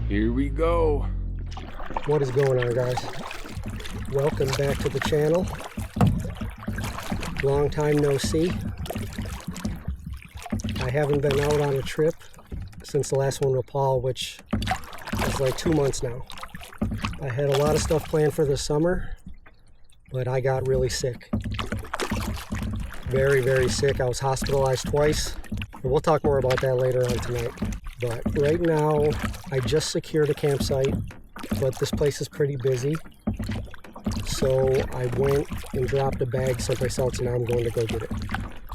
Here we go. What is going on, guys? Welcome back to the channel. Long time no see. I haven't been out on a trip since the last one with Paul, which is like 2 months now. I had a lot of stuff planned for the summer, but I got really sick. Very, very sick. I was hospitalized twice. And we'll talk more about that later on tonight. But right now, I just secured a campsite, but this place is pretty busy. So I went and dropped a bag someplace else, and now I'm going to go get it.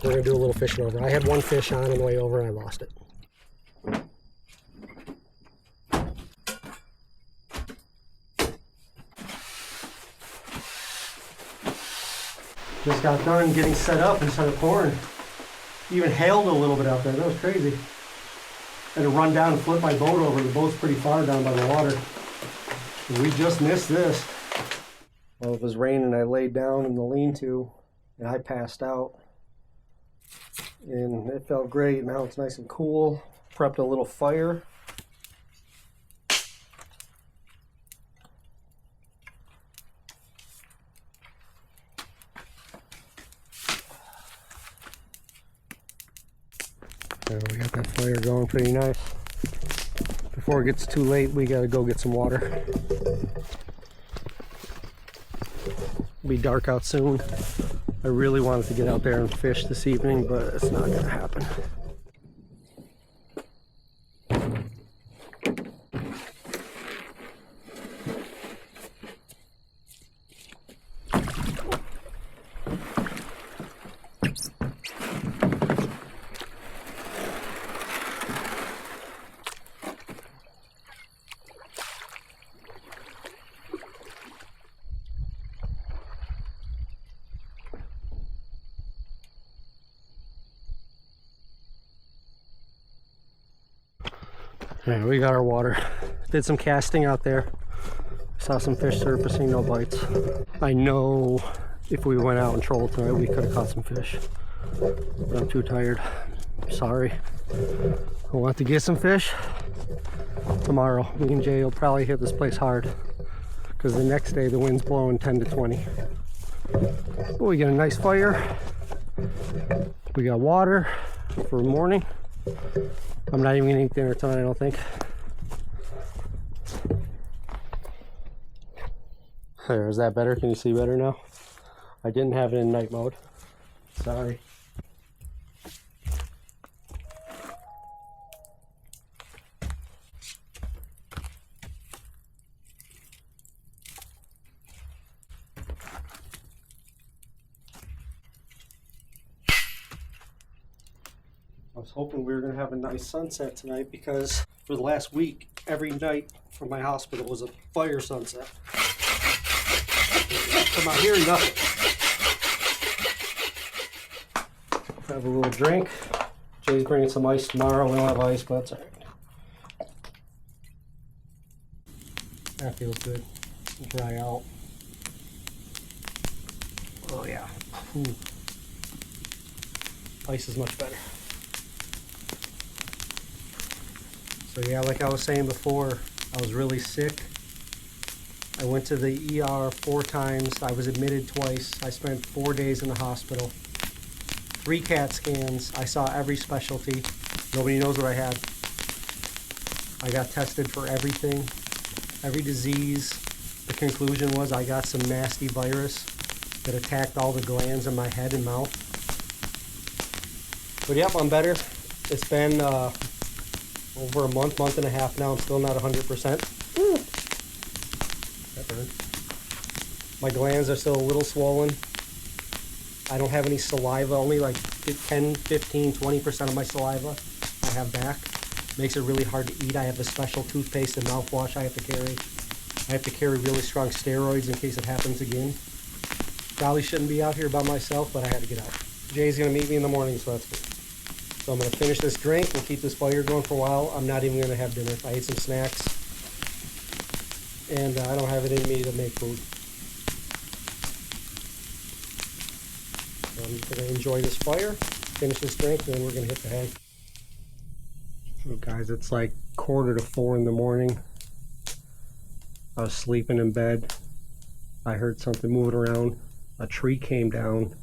We're going to do a little fishing over. I had one fish on the way over, and I lost it. Just got done getting set up and started pouring. Even hailed a little bit out there. That was crazy. Had to run down and flip my boat over. The boat's pretty far down by the water. And we just missed this. Well, it was raining. I laid down in the lean-to and I passed out. And it felt great. Now it's nice and cool. Prepped a little fire. So we got that fire going pretty nice. Before it gets too late, we gotta go get some water. It'll be dark out soon. I really wanted to get out there and fish this evening, but it's not gonna happen. Yeah, we got our water. Did some casting out there. Saw some fish surfacing, no bites. I know if we went out and trolled tonight, we could have caught some fish. But I'm too tired. Sorry. I want to get some fish tomorrow. Me and Jay will probably hit this place hard because the next day the wind's blowing 10 to 20. But we got a nice fire. We got water for morning. I'm not even gonna eat dinner tonight, I don't think. There, is that better? Can you see better now? I didn't have it in night mode. Sorry. I was hoping we were going to have a nice sunset tonight because for the last week, every night from my hospital was a fire sunset. Come out here, nothing. Have a little drink. Jay's bringing some ice tomorrow. We don't have ice, but that's all right. That feels good. Dry out. Oh yeah. Ooh. Ice is much better. So yeah, like I was saying before, I was really sick. I went to the ER 4 times. I was admitted twice. I spent 4 days in the hospital. 3 CAT scans. I saw every specialty. Nobody knows what I had. I got tested for everything, every disease. The conclusion was I got some nasty virus that attacked all the glands in my head and mouth. But yep, I'm better. It's been over a month and a half now. I'm still not 100%. That burned. My glands are still a little swollen. I don't have any saliva, only like 10, 15, 20% of my saliva I have back. Makes it really hard to eat. I have a special toothpaste and mouthwash I have to carry. I have to carry really strong steroids in case it happens again. Probably shouldn't be out here by myself, but I had to get out. Jay's gonna meet me in the morning, so that's good. So I'm going to finish this drink. We'll keep this fire going for a while. I'm not even going to have dinner. I ate some snacks. And I don't have it in me to make food. So I'm just going to enjoy this fire, finish this drink, and then we're going to hit the hay. So guys, it's like 3:45 in the morning. I was sleeping in bed. I heard something moving around. A tree came down.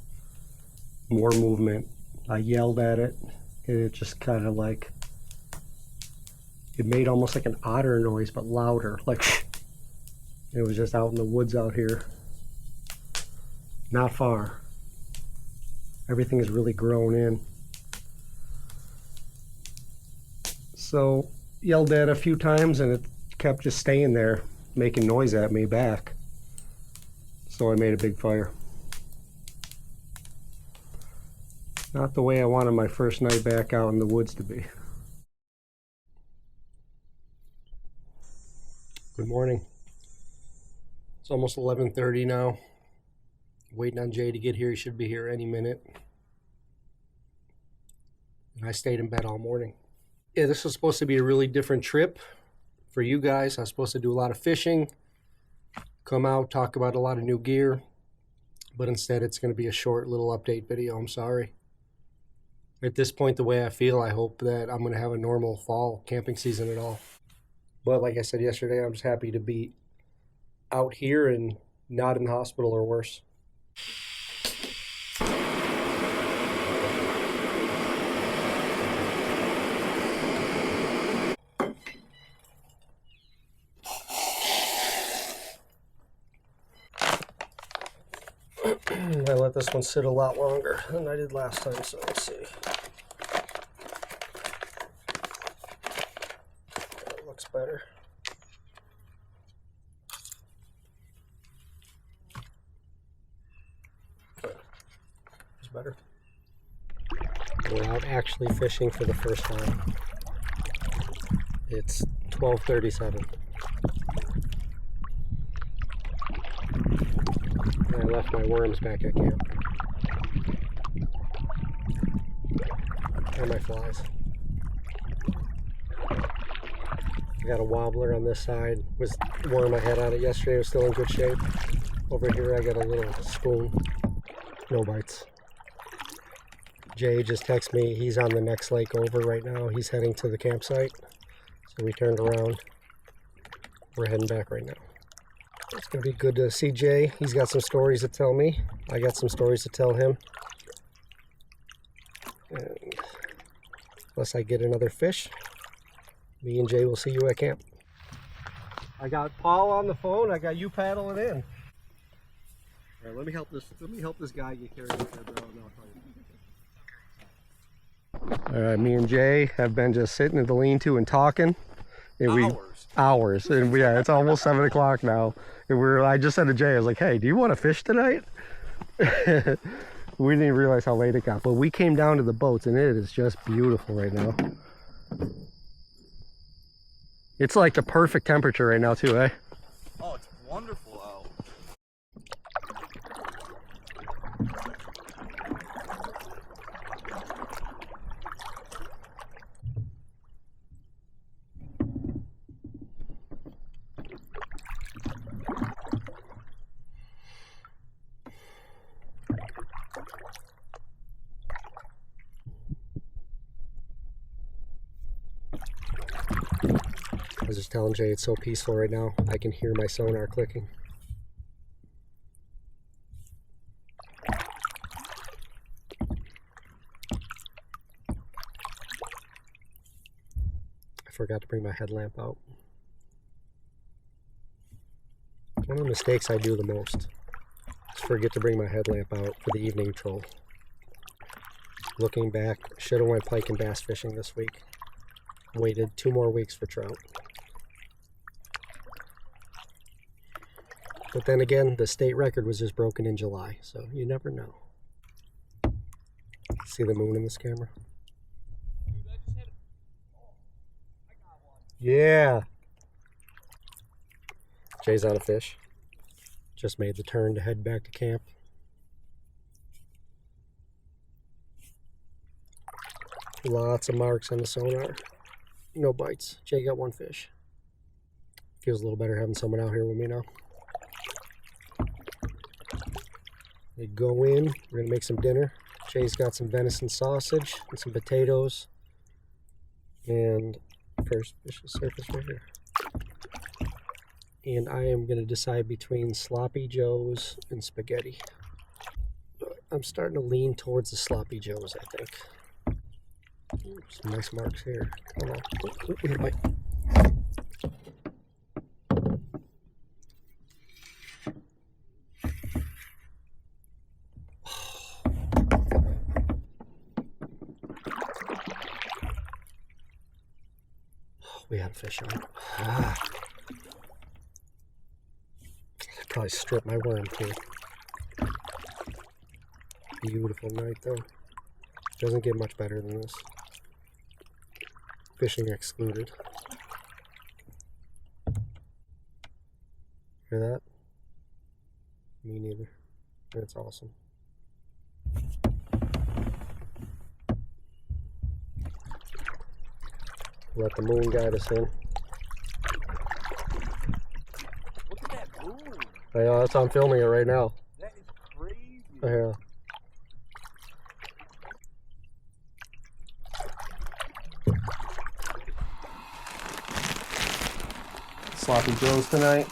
More movement. I yelled at it. And it just kind of like, it made almost like an otter noise, but louder. Like, it was just out in the woods out here. Not far. Everything is really grown in. So, yelled at it a few times and it kept just staying there, making noise at me back. So I made a big fire. Not the way I wanted my first night back out in the woods to be. Good morning. It's almost 11:30 now. Waiting on Jay to get here. He should be here any minute. And I stayed in bed all morning. Yeah, this was supposed to be a really different trip for you guys. I was supposed to do a lot of fishing, come out, talk about a lot of new gear, but instead it's going to be a short little update video. I'm sorry. At this point, the way I feel, I hope that I'm going to have a normal fall camping season at all. But like I said yesterday, I'm just happy to be out here and not in the hospital or worse. I let this one sit a lot longer than I did last time, so let's see. That looks better. It's better. We're out actually fishing for the first time. It's 12:37. I left my worms back at camp. And my flies. I got a wobbler on this side. Was worm I had on it yesterday was still in good shape. Over here I got a little spoon. No bites. Jay just texted me. He's on the next lake over right now. He's heading to the campsite. So we turned around. We're heading back right now. It's going to be good to see Jay. He's got some stories to tell me. I got some stories to tell him. And unless I get another fish, me and Jay will see you at camp. I got Paul on the phone. I got you paddling in. All right, let me help this guy get carried up there, bro. All right, me and Jay have been just sitting at the lean-to and talking. And hours. And yeah, it's almost 7 o'clock now. And I just said to Jay, I was like, hey, do you want to fish tonight? We didn't realize how late it got, but we came down to the boats and it is just beautiful right now. It's like the perfect temperature right now too, eh? Oh, it's wonderful out. I was just telling Jay it's so peaceful right now. I can hear my sonar clicking. I forgot to bring my headlamp out. One of the mistakes I do the most is forget to bring my headlamp out for the evening troll. Looking back, should have went pike and bass fishing this week. Waited 2 more weeks for trout. But then again, the state record was just broken in July, so you never know. See the moon in this camera? Yeah. Jay's on a fish. Just made the turn to head back to camp. Lots of marks on the sonar. No bites. Jay got 1 fish. Feels a little better having someone out here with me now. We go in. We're gonna make some dinner. Jay's got some venison sausage and some potatoes. And first fish is surface right here. and I am going to decide between sloppy joes and spaghetti. I'm starting to lean towards the sloppy joes, I think. Ooh, some nice marks here. Hold on. Oh, we hit my... We had a fish on. Ah. Probably strip my worm too. Beautiful night though. Doesn't get much better than this. Fishing excluded. Hear that? Me neither. That's awesome. Let the moon guide us in. Look at that moon. I know, that's how I'm filming it right now. That is crazy. Yeah. Sloppy joes tonight.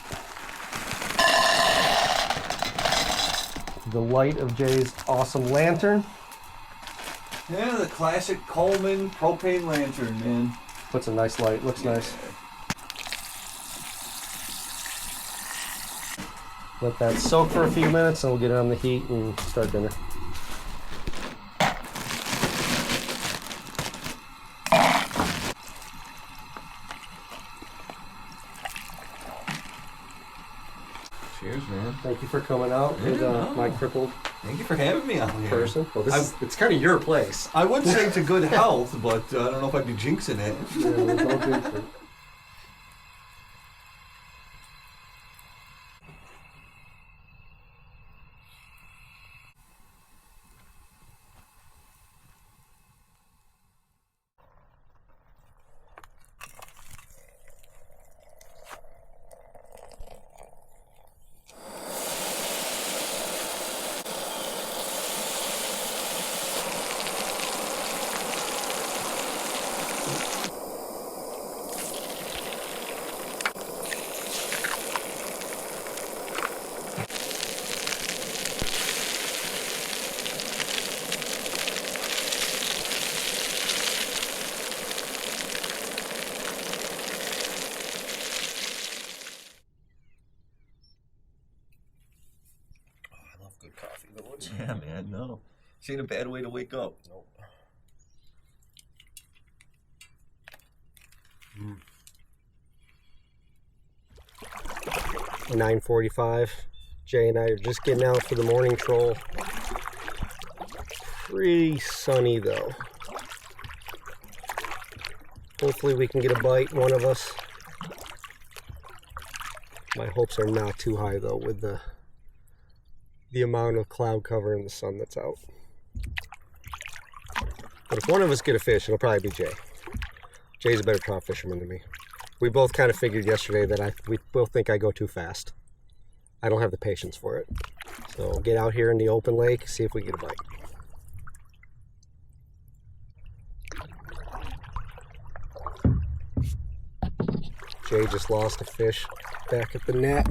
The light of Jay's awesome lantern. Yeah, the classic Coleman propane lantern, man. Puts a nice light, looks nice. Let that soak for a few minutes and we'll get it on the heat and start dinner. Cheers, man. Thank you for coming out with my crippled Thank you for having me on here. person. Well, it's kind of your place. I would say to good health, but I don't know if I'd be jinxing it. Yeah, don't jinx it. Good coffee in the woods. Yeah, man, no. This ain't a bad way to wake up. Nope. 9:45. Jay and I are just getting out for the morning troll. Pretty sunny though. Hopefully we can get a bite, one of us. My hopes are not too high though with the amount of cloud cover and the sun that's out. But if one of us get a fish, it'll probably be Jay. Jay's a better trout fisherman than me. We both kind of figured yesterday that we both think I go too fast. I don't have the patience for it. So get out here in the open lake, see if we get a bite. Jay just lost a fish back at the net.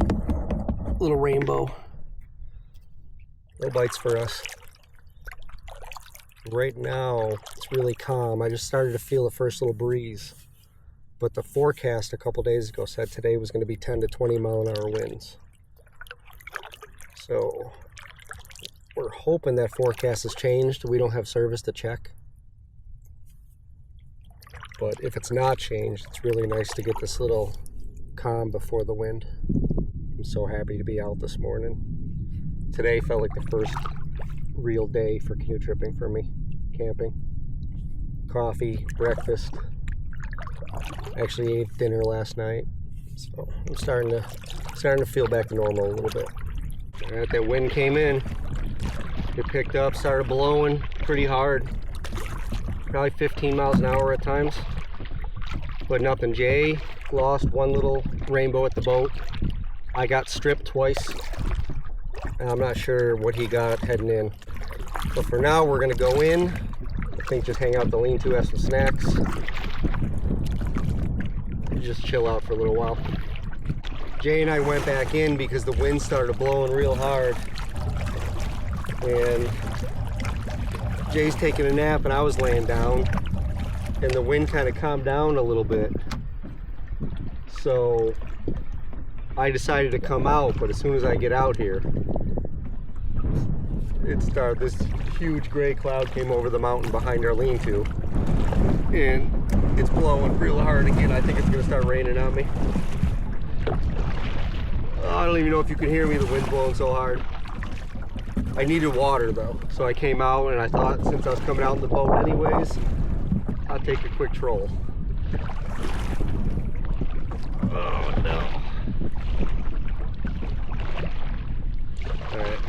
Little rainbow. No bites for us. Right now, it's really calm. I just started to feel the first little breeze. But the forecast a couple days ago said today was going to be 10 to 20 mile an hour winds. So we're hoping that forecast has changed. We don't have service to check. But if it's not changed, it's really nice to get this little calm before the wind. I'm so happy to be out this morning. Today felt like the first real day for canoe tripping for me, camping. Coffee, breakfast. Actually ate dinner last night, so I'm starting to feel back to normal a little bit. All right, that wind came in. It picked up, started blowing pretty hard. Probably 15 miles an hour at times, but nothing. Jay lost one little rainbow at the boat. I got stripped twice. I'm not sure what he got heading in. But for now, we're gonna go in. I think just hang out at the lean-to, have some snacks. And just chill out for a little while. Jay and I went back in because the wind started blowing real hard. And Jay's taking a nap and I was laying down. And the wind kind of calmed down a little bit. So I decided to come out, but as soon as I get out here, this huge gray cloud came over the mountain behind our lean-to. And it's blowing real hard again. I think it's gonna start raining on me. I don't even know if you can hear me, the wind's blowing so hard. I needed water though, so I came out and I thought since I was coming out in the boat anyways, I'll take a quick troll. Oh no. Alright,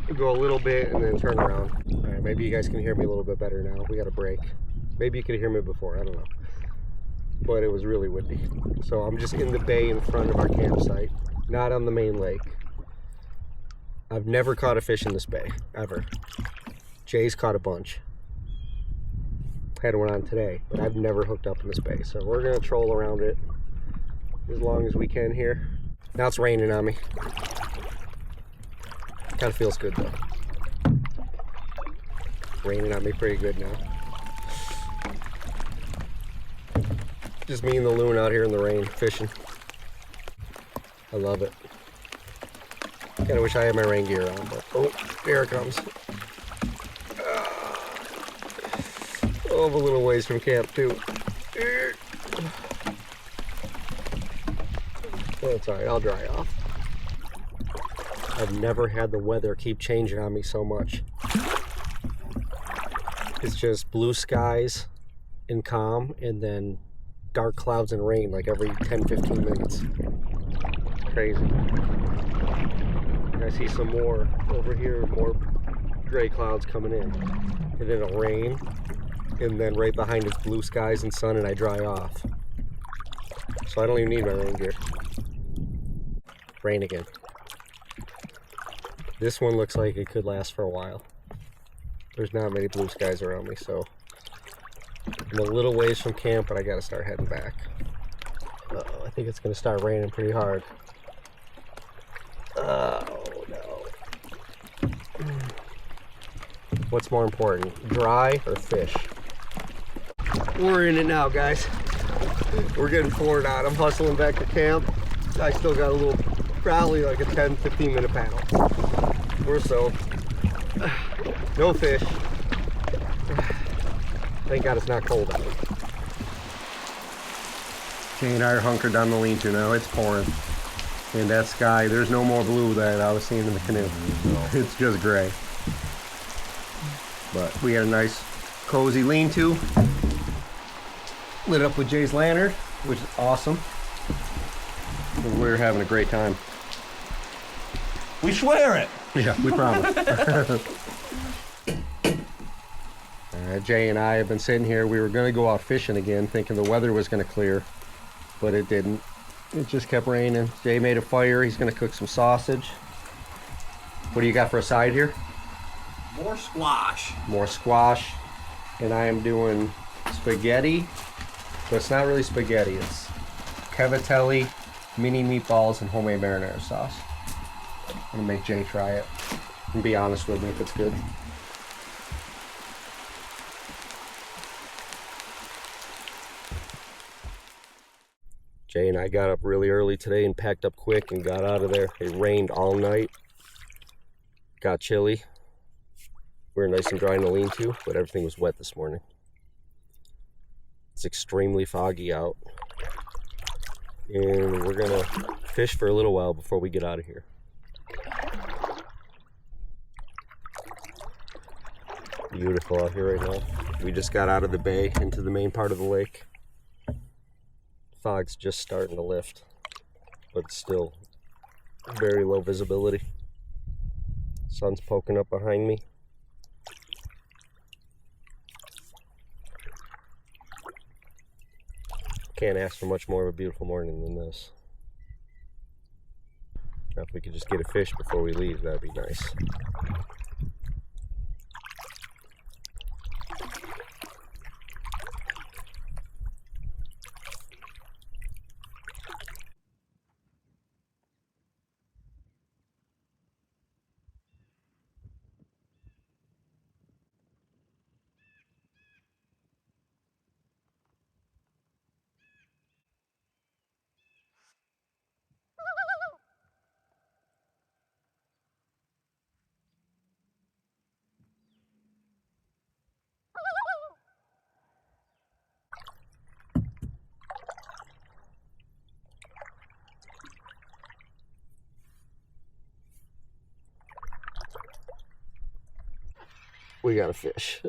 we'll go a little bit and then turn around. Alright, maybe you guys can hear me a little bit better now. We got a break. Maybe you could hear me before, I don't know. But it was really windy. So I'm just in the bay in front of our campsite, not on the main lake. I've never caught a fish in this bay, ever. Jay's caught a bunch. Had one on today, but I've never hooked up in this bay. So we're gonna troll around it as long as we can here. Now it's raining on me. Kind of feels good though. Raining on me pretty good now. Just me and the loon out here in the rain, fishing. I love it. Kinda wish I had my rain gear on, but oh, there it comes. Oh, I'm a little ways from camp too. That's alright, I'll dry off. I've never had the weather keep changing on me so much. It's just blue skies and calm, and then dark clouds and rain like every 10-15 minutes. Crazy. And I see some more over here, more gray clouds coming in. And then it'll rain, and then right behind is blue skies and sun, and I dry off. So I don't even need my rain gear. Rain again. This one looks like it could last for a while. There's not many blue skies around me, so I'm a little ways from camp, but I gotta start heading back. Uh-oh, I think it's gonna start raining pretty hard. Oh no. What's more important, dry or fish? We're in it now, guys. We're getting poured out. I'm hustling back to camp. I still got a little, probably like a 10-15 minute paddle. We're soaked. No fish. Thank God it's not cold out. Jay and I are hunkered down the lean-to now. It's pouring. And that sky, there's no more blue that I was seeing in the canoe. It's just gray. But we had a nice cozy lean-to. Lit up with Jay's lantern, which is awesome. And we're having a great time. We swear it. Yeah, we promise. Jay and I have been sitting here. We were going to go out fishing again, thinking the weather was going to clear, but it didn't. It just kept raining. Jay made a fire. He's going to cook some sausage. What do you got for a side here? More squash. More squash. And I am doing spaghetti, but it's not really spaghetti. It's cavatelli, mini meatballs, and homemade marinara sauce. I'm going to make Jay try it and be honest with me if it's good. Jay and I got up really early today and packed up quick and got out of there. It rained all night. Got chilly. We were nice and dry in the lean-to, but everything was wet this morning. It's extremely foggy out. And we're gonna fish for a little while before we get out of here. Beautiful out here right now. We just got out of the bay into the main part of the lake. Fog's just starting to lift, but it's still very low visibility. Sun's poking up behind me. Can't ask for much more of a beautiful morning than this. Now if we could just get a fish before we leave, that'd be nice. We got a fish.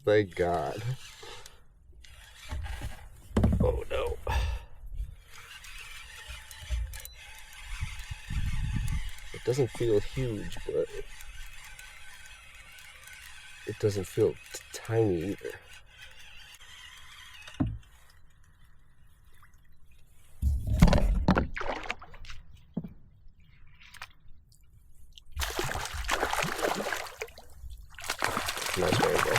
Thank God. Oh no. It doesn't feel huge, but it doesn't feel tiny either. Nice rainbow.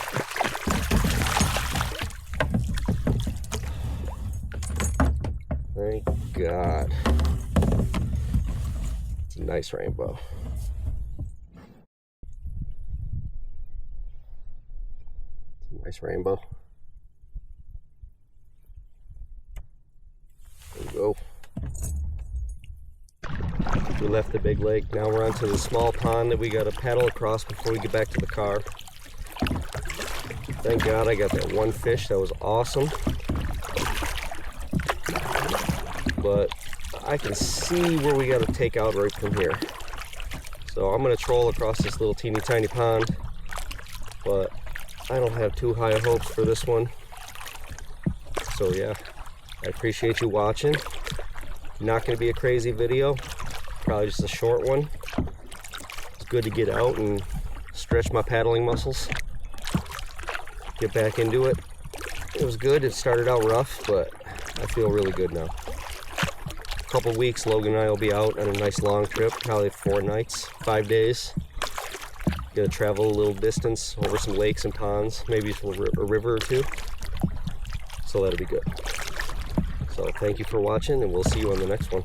Thank God. It's a nice rainbow. Nice rainbow. There you go. We left the big lake. Now we're onto the small pond that we got to paddle across before we get back to the car. Thank God I got that one fish. That was awesome. But I can see where we got to take out right from here. So I'm going to troll across this little teeny tiny pond. But I don't have too high hopes for this one. So yeah, I appreciate you watching. Not going to be a crazy video. Probably just a short one. It's good to get out and stretch my paddling muscles. Get back into it. It was good. It started out rough, but I feel really good now. A couple weeks, Logan and I will be out on a nice long trip, probably 4 nights, 5 days. Gonna travel a little distance over some lakes and ponds, maybe a river or two. So that'll be good. So thank you for watching, and we'll see you on the next one.